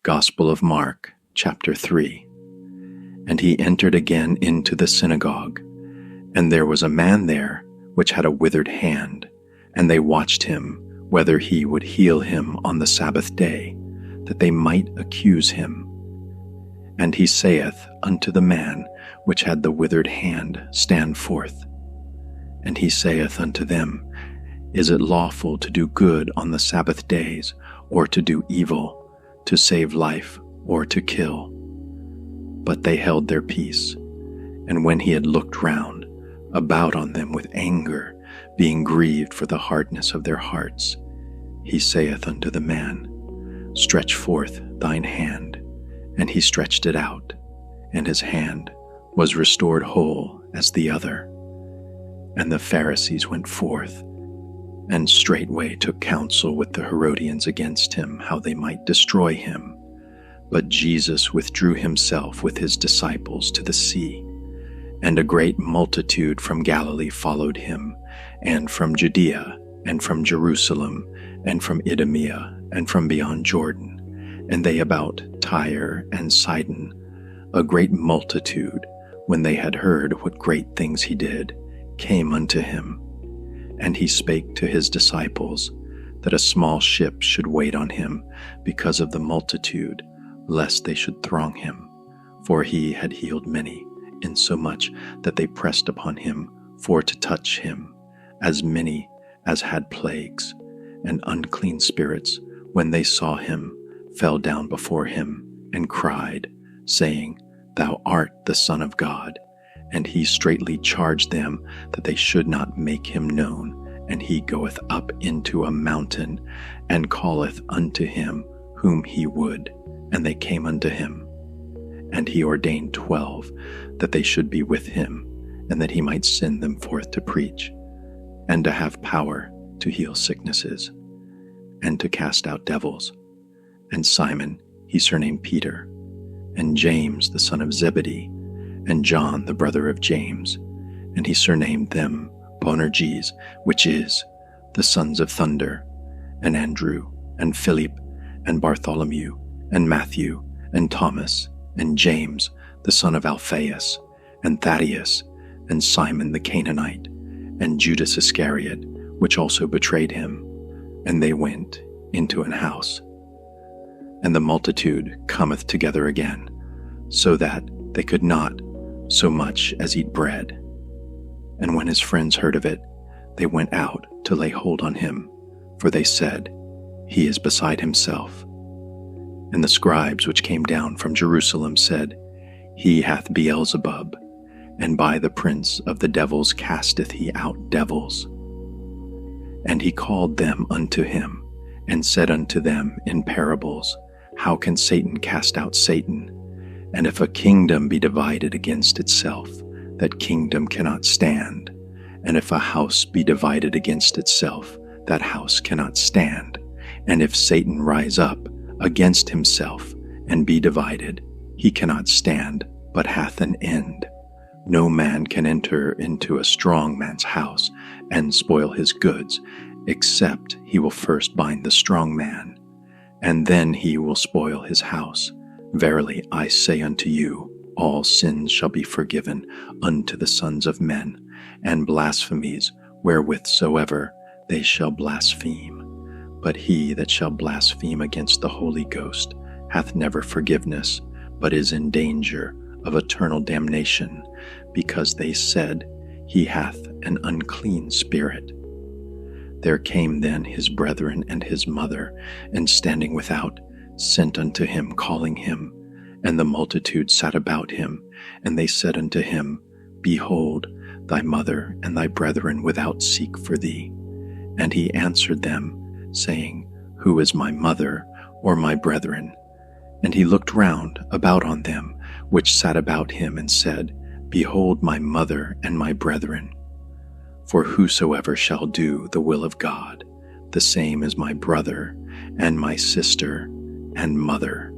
Gospel of Mark, chapter 3. And he entered again into the synagogue, and there was a man there which had a withered hand, and they watched him, whether he would heal him on the Sabbath day, that they might accuse him. And he saith unto the man which had the withered hand, Stand forth. And he saith unto them, Is it lawful to do good on the Sabbath days, or to do evil, to save life, or to kill? But they held their peace. And when he had looked round about on them with anger, being grieved for the hardness of their hearts, he saith unto the man, Stretch forth thine hand. And he stretched it out, and his hand was restored whole as the other. And the Pharisees went forth, and straightway took counsel with the Herodians against him, how they might destroy him. But Jesus withdrew himself with his disciples to the sea. And a great multitude from Galilee followed him, and from Judea, and from Jerusalem, and from Idumea, and from beyond Jordan, and they about Tyre and Sidon, a great multitude, when they had heard what great things he did, came unto him. And he spake to his disciples that a small ship should wait on him because of the multitude, lest they should throng him. For he had healed many, insomuch that they pressed upon him for to touch him, as many as had plagues. And unclean spirits, when they saw him, fell down before him, and cried, saying, Thou art the Son of God. And he straitly charged them that they should not make him known. And he goeth up into a mountain, and calleth unto him whom he would. And they came unto him. And he ordained 12, that they should be with him, and that he might send them forth to preach, and to have power to heal sicknesses, and to cast out devils. And Simon he surnamed Peter, and James the son of Zebedee, and John the brother of James, and he surnamed them Boanerges, which is, the sons of thunder, and Andrew, and Philip, and Bartholomew, and Matthew, and Thomas, and James the son of Alphaeus, and Thaddeus, and Simon the Canaanite, and Judas Iscariot, which also betrayed him. And they went into an house. And the multitude cometh together again, so that they could not so much as eat bread. And when his friends heard of it, they went out to lay hold on him, for they said, He is beside himself. And the scribes which came down from Jerusalem said, He hath Beelzebub, and by the prince of the devils casteth he out devils. And he called them unto him, and said unto them in parables, How can Satan cast out Satan? And if a kingdom be divided against itself, that kingdom cannot stand. And if a house be divided against itself, that house cannot stand. And if Satan rise up against himself, and be divided, he cannot stand, but hath an end. No man can enter into a strong man's house, and spoil his goods, except he will first bind the strong man, and then he will spoil his house. Verily I say unto you, all sins shall be forgiven unto the sons of men, and blasphemies wherewith soever they shall blaspheme. But he that shall blaspheme against the Holy Ghost hath never forgiveness, but is in danger of eternal damnation, because they said, He hath an unclean spirit. There came then his brethren and his mother, and standing without, sent unto him, calling him. And the multitude sat about him, and they said unto him, Behold, thy mother and thy brethren without seek for thee. And he answered them, saying, Who is my mother, or my brethren? And he looked round about on them which sat about him, and said, Behold my mother and my brethren. For whosoever shall do the will of God, the same is my brother, and my sister, and mother,